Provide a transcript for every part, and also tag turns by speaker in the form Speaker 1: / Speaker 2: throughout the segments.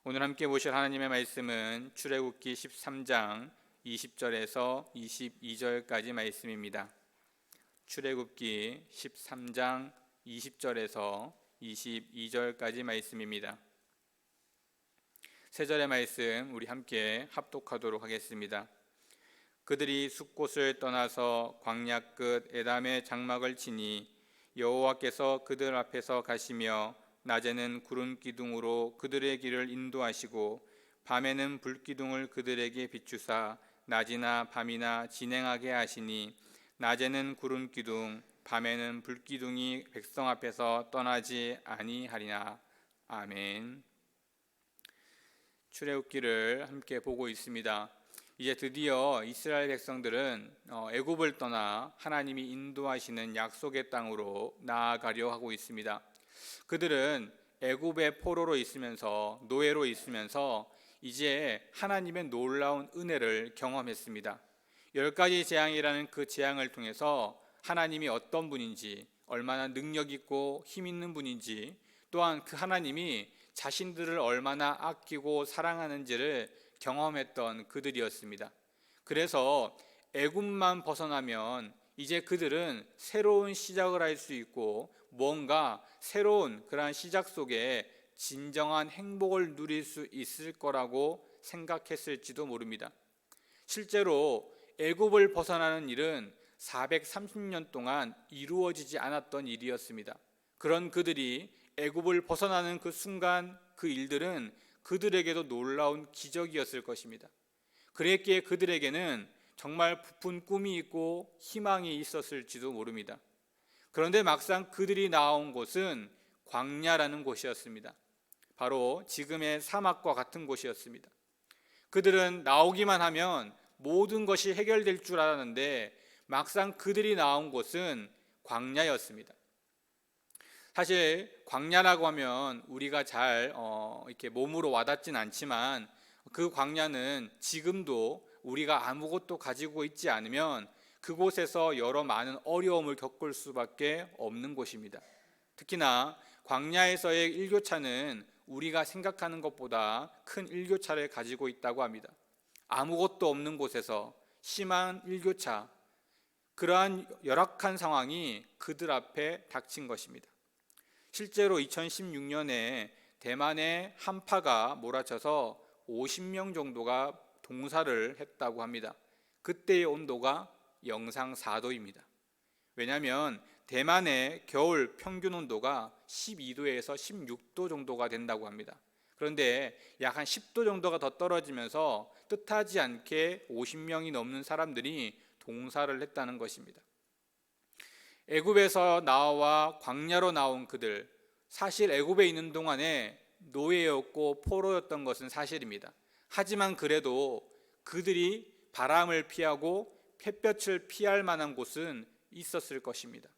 Speaker 1: 오늘 함께 보실 하나님의 말씀은 출애굽기 13장 20절에서 22절까지 말씀입니다. 출애굽기 13장 20절에서 22절까지 말씀입니다. 세 절의 말씀 우리 함께 합독하도록 하겠습니다. 그들이 숫곳을 떠나서 광야 끝 에담의 장막을 치니 여호와께서 그들 앞에서 가시며 낮에는 구름 기둥으로 그들의 길을 인도하시고 밤에는 불 기둥을 그들에게 비추사 낮이나 밤이나 진행하게 하시니 낮에는 구름 기둥 밤에는 불 기둥이 백성 앞에서 떠나지 아니하리라. 아멘. 출애굽기를 함께 보고 있습니다. 이제 드디어 이스라엘 백성들은 애굽을 떠나 하나님이 인도하시는 약속의 땅으로 나아가려 하고 있습니다. 그들은 애굽의 포로로 있으면서 노예로 있으면서 이제 하나님의 놀라운 은혜를 경험했습니다. 10가지 재앙이라는 그 재앙을 통해서 하나님이 어떤 분인지, 얼마나 능력 있고 힘 있는 분인지, 또한 그 하나님이 자신들을 얼마나 아끼고 사랑하는지를 경험했던 그들이었습니다. 그래서 애굽만 벗어나면 이제 그들은 새로운 시작을 할 수 있고 뭔가 새로운 그러한 시작 속에 진정한 행복을 누릴 수 있을 거라고 생각했을지도 모릅니다. 실제로 애굽을 벗어나는 일은 430년 동안 이루어지지 않았던 일이었습니다. 그런 그들이 애굽을 벗어나는 그 순간 그 일들은 그들에게도 놀라운 기적이었을 것입니다. 그랬기에 그들에게는 정말 부푼 꿈이 있고 희망이 있었을지도 모릅니다. 그런데 막상 그들이 나온 곳은 광야라는 곳이었습니다. 바로 지금의 사막과 같은 곳이었습니다. 그들은 나오기만 하면 모든 것이 해결될 줄 알았는데 막상 그들이 나온 곳은 광야였습니다. 사실 광야라고 하면 우리가 잘 이렇게 몸으로 와닿진 않지만 그 광야는 지금도 우리가 아무것도 가지고 있지 않으면 그곳에서 여러 많은 어려움을 겪을 수밖에 없는 곳입니다. 특히나 광야에서의 일교차는 우리가 생각하는 것보다 큰 일교차를 가지고 있다고 합니다. 아무것도 없는 곳에서 심한 일교차, 그러한 열악한 상황이 그들 앞에 닥친 것입니다. 실제로 2016년에 대만에 한파가 몰아쳐서 50명 정도가 동사를 했다고 합니다. 그때의 온도가 영상 4도입니다. 왜냐하면 대만의 겨울 평균 온도가 12도에서 16도 정도가 된다고 합니다. 그런데 약 한 10도 정도가 더 떨어지면서 뜻하지 않게 50명이 넘는 사람들이 동사를 했다는 것입니다. 애굽에서 나와 광야로 나온 그들, 사실 애굽에 있는 동안에 노예였고 포로였던 것은 사실입니다. 하지만 그래도 그들이 바람을 피하고 햇볕을 피할 만한 곳은 있었을 것입니다.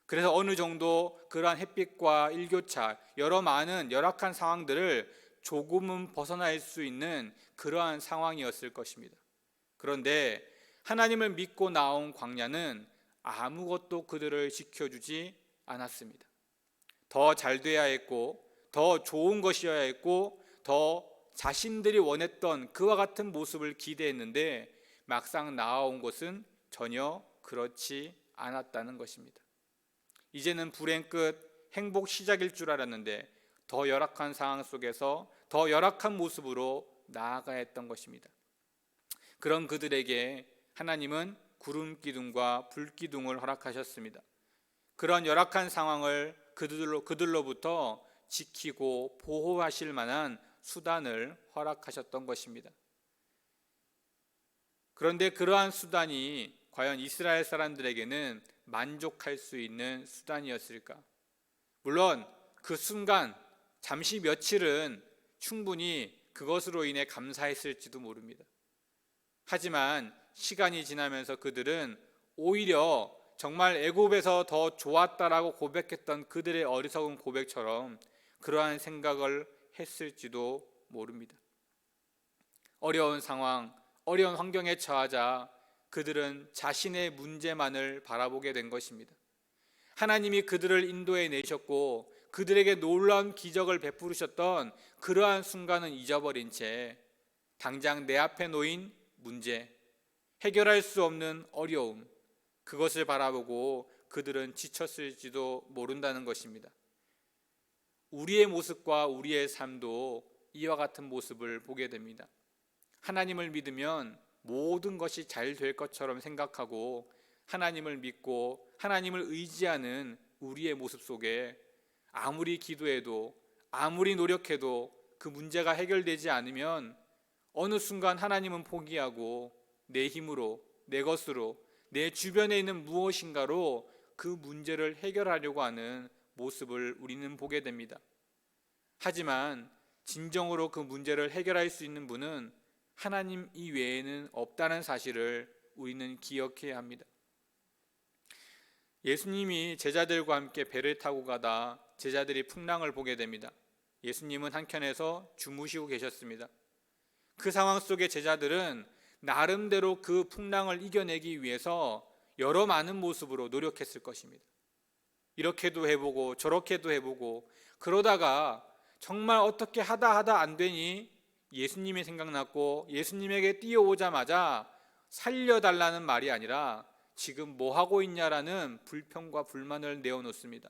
Speaker 1: 그래서 어느 정도 그러한 햇빛과 일교차, 여러 많은 열악한 상황들을 조금은 벗어날 수 있는 그러한 상황이었을 것입니다. 그런데 하나님을 믿고 나온 광야는 아무것도 그들을 지켜주지 않았습니다. 더 잘 돼야 했고 더 좋은 것이어야 했고 더 자신들이 원했던 그와 같은 모습을 기대했는데 막상 나아온 것은 전혀 그렇지 않았다는 것입니다. 이제는 불행 끝 행복 시작일 줄 알았는데 더 열악한 상황 속에서 더 열악한 모습으로 나아가야 했던 것입니다. 그런 그들에게 하나님은 구름 기둥과 불 기둥을 허락하셨습니다. 그런 열악한 상황을 그들로부터 지키고 보호하실 만한 수단을 허락하셨던 것입니다. 그런데 그러한 수단이 과연 이스라엘 사람들에게는 만족할 수 있는 수단이었을까? 물론 그 순간 잠시 며칠은 충분히 그것으로 인해 감사했을지도 모릅니다. 하지만 시간이 지나면서 그들은 오히려 정말 애굽에서 더 좋았다라고 고백했던 그들의 어리석은 고백처럼 그러한 생각을 했을지도 모릅니다. 어려운 상황, 어려운 환경에 처하자 그들은 자신의 문제만을 바라보게 된 것입니다. 하나님이 그들을 인도해 내셨고 그들에게 놀라운 기적을 베푸셨던 그러한 순간은 잊어버린 채 당장 내 앞에 놓인 문제, 해결할 수 없는 어려움, 그것을 바라보고 그들은 지쳤을지도 모른다는 것입니다. 우리의 모습과 우리의 삶도 이와 같은 모습을 보게 됩니다. 하나님을 믿으면 모든 것이 잘 될 것처럼 생각하고 하나님을 믿고 하나님을 의지하는 우리의 모습 속에 아무리 기도해도 아무리 노력해도 그 문제가 해결되지 않으면 어느 순간 하나님은 포기하고 내 힘으로, 내 것으로, 내 주변에 있는 무엇인가로 그 문제를 해결하려고 하는 모습을 우리는 보게 됩니다. 하지만 진정으로 그 문제를 해결할 수 있는 분은 하나님 이외에는 없다는 사실을 우리는 기억해야 합니다. 예수님이 제자들과 함께 배를 타고 가다 제자들이 풍랑을 보게 됩니다. 예수님은 한켠에서 주무시고 계셨습니다. 그 상황 속에 제자들은 나름대로 그 풍랑을 이겨내기 위해서 여러 많은 모습으로 노력했을 것입니다. 이렇게도 해보고 저렇게도 해보고 그러다가 정말 어떻게 하다 안 되니 예수님이 생각났고 예수님에게 뛰어오자마자 살려달라는 말이 아니라 지금 뭐 하고 있냐라는 불평과 불만을 내어놓습니다.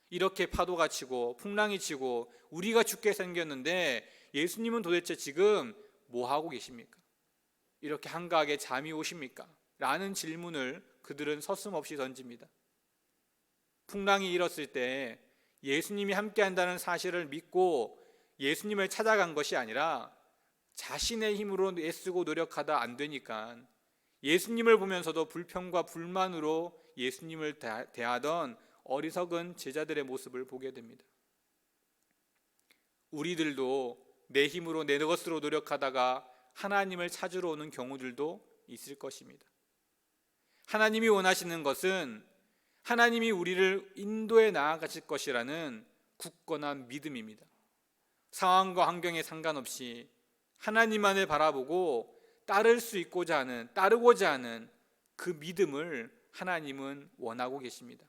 Speaker 1: 이렇게 파도가 치고 풍랑이 치고 우리가 죽게 생겼는데 예수님은 도대체 지금 뭐 하고 계십니까? 이렇게 한가하게 잠이 오십니까? 라는 질문을 그들은 서슴없이 던집니다. 풍랑이 일었을 때 예수님이 함께한다는 사실을 믿고 예수님을 찾아간 것이 아니라 자신의 힘으로 애쓰고 노력하다 안 되니까 예수님을 보면서도 불평과 불만으로 예수님을 대하던 어리석은 제자들의 모습을 보게 됩니다. 우리들도 내 힘으로 내 것으로 노력하다가 하나님을 찾으러 오는 경우들도 있을 것입니다. 하나님이 원하시는 것은 하나님이 우리를 인도에 나아가실 것이라는 굳건한 믿음입니다. 상황과 환경에 상관없이 하나님만을 바라보고 따르고자 하는 그 믿음을 하나님은 원하고 계십니다.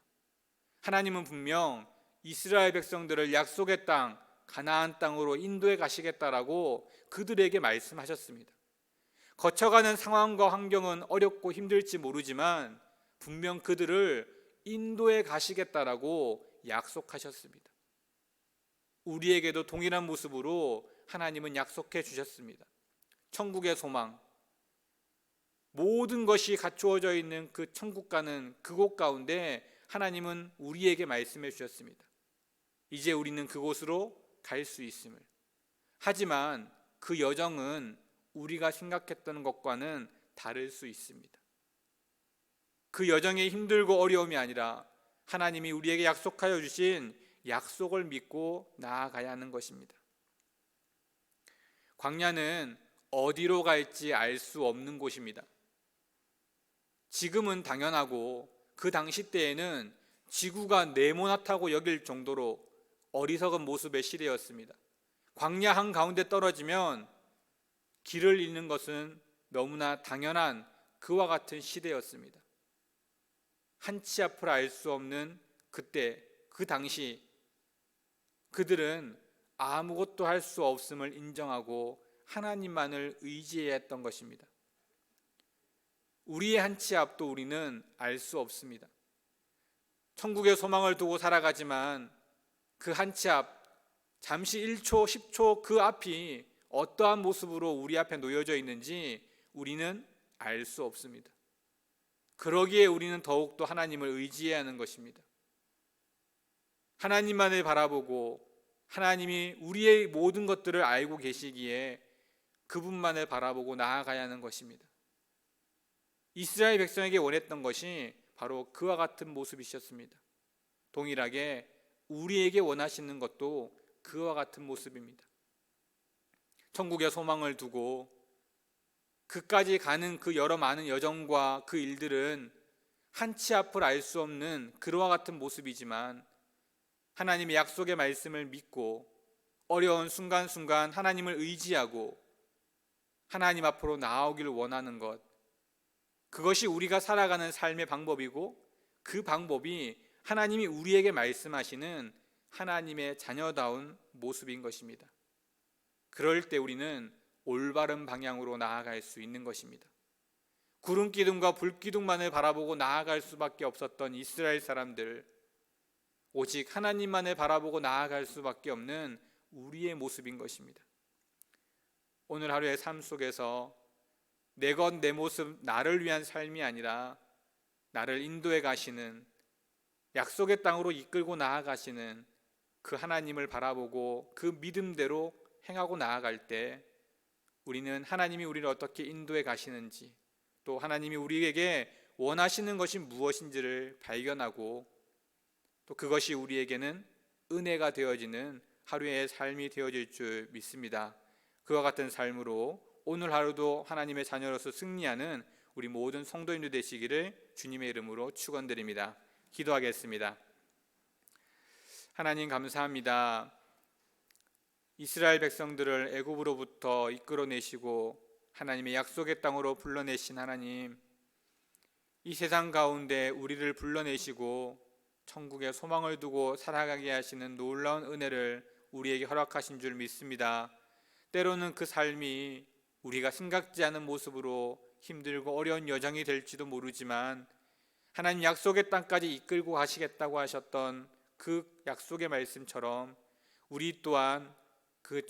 Speaker 1: 하나님은 분명 이스라엘 백성들을 약속의 땅, 가나안 땅으로 인도해 가시겠다라고 그들에게 말씀하셨습니다. 거쳐가는 상황과 환경은 어렵고 힘들지 모르지만 분명 그들을 인도해 가시겠다라고 약속하셨습니다. 우리에게도 동일한 모습으로 하나님은 약속해 주셨습니다. 천국의 소망, 모든 것이 갖추어져 있는 그 천국 가는 그곳 가운데 하나님은 우리에게 말씀해 주셨습니다. 이제 우리는 그곳으로 갈 수 있음을. 하지만 그 여정은 우리가 생각했던 것과는 다를 수 있습니다. 그 여정이 힘들고 어려움이 아니라 하나님이 우리에게 약속하여 주신 약속을 믿고 나아가야 하는 것입니다. 광야는 어디로 갈지 알 수 없는 곳입니다. 지금은 당연하고 그 당시 때에는 지구가 네모나다고 여길 정도로 어리석은 모습의 시대였습니다. 광야 한가운데 떨어지면 길을 잃는 것은 너무나 당연한 그와 같은 시대였습니다. 한치 앞을 알 수 없는 그때, 그 당시 그들은 아무것도 할 수 없음을 인정하고 하나님만을 의지해야 했던 것입니다. 우리의 한치 앞도 우리는 알 수 없습니다. 천국의 소망을 두고 살아가지만 그 한치 앞, 잠시 1초, 10초 그 앞이 어떠한 모습으로 우리 앞에 놓여져 있는지 우리는 알 수 없습니다. 그러기에 우리는 더욱더 하나님을 의지해야 하는 것입니다. 하나님만을 바라보고 하나님이 우리의 모든 것들을 알고 계시기에 그분만을 바라보고 나아가야 하는 것입니다. 이스라엘 백성에게 원했던 것이 바로 그와 같은 모습이셨습니다. 동일하게 우리에게 원하시는 것도 그와 같은 모습입니다. 천국의 소망을 두고 그까지 가는 그 여러 많은 여정과 그 일들은 한치 앞을 알 수 없는 그와 같은 모습이지만 하나님의 약속의 말씀을 믿고 어려운 순간순간 하나님을 의지하고 하나님 앞으로 나아오기를 원하는 것, 그것이 우리가 살아가는 삶의 방법이고 그 방법이 하나님이 우리에게 말씀하시는 하나님의 자녀다운 모습인 것입니다. 그럴 때 우리는 올바른 방향으로 나아갈 수 있는 것입니다. 구름 기둥과 불 기둥만을 바라보고 나아갈 수밖에 없었던 이스라엘 사람들, 오직 하나님만을 바라보고 나아갈 수밖에 없는 우리의 모습인 것입니다. 오늘 하루의 삶 속에서 내 것, 내 모습, 나를 위한 삶이 아니라 나를 인도해 가시는, 약속의 땅으로 이끌고 나아가시는 그 하나님을 바라보고 그 믿음대로 행하고 나아갈 때 우리는 하나님이 우리를 어떻게 인도해 가시는지, 또 하나님이 우리에게 원하시는 것이 무엇인지를 발견하고, 또 그것이 우리에게는 은혜가 되어지는 하루의 삶이 되어질 줄 믿습니다. 그와 같은 삶으로 오늘 하루도 하나님의 자녀로서 승리하는 우리 모든 성도인들 되시기를 주님의 이름으로 축원드립니다. 기도하겠습니다. 하나님 감사합니다. 이스라엘 백성들을 애굽으로부터 이끌어내시고 하나님의 약속의 땅으로 불러내신 하나님, 이 세상 가운데 우리를 불러내시고 천국에 소망을 두고 살아가게 하시는 놀라운 은혜를 우리에게 허락하신 줄 믿습니다. 때로는 그 삶이 우리가 생각지 않은 모습으로 힘들고 어려운 여정이 될지도 모르지만 하나님 약속의 땅까지 이끌고 가시겠다고 하셨던 그 약속의 말씀처럼 우리 또한 그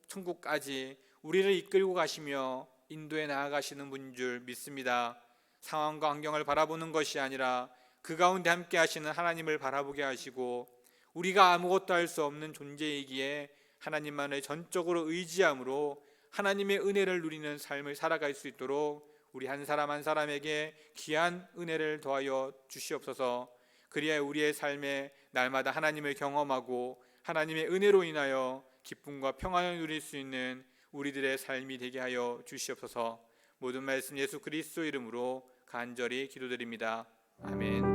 Speaker 1: 천국까지 우리를 이끌고 가시며 인도에 나아가시는 분인 줄 믿습니다. 상황과 환경을 바라보는 것이 아니라 그 가운데 함께 하시는 하나님을 바라보게 하시고, 우리가 아무것도 할 수 없는 존재이기에 하나님만을 전적으로 의지함으로 하나님의 은혜를 누리는 삶을 살아갈 수 있도록 우리 한 사람 한 사람에게 귀한 은혜를 더하여 주시옵소서. 그리하여 우리의 삶에 날마다 하나님을 경험하고 하나님의 은혜로 인하여 기쁨과 평안을 누릴 수 있는 우리들의 삶이 되게 하여 주시옵소서. 모든 말씀 예수 그리스도 이름으로 간절히 기도드립니다. 아멘.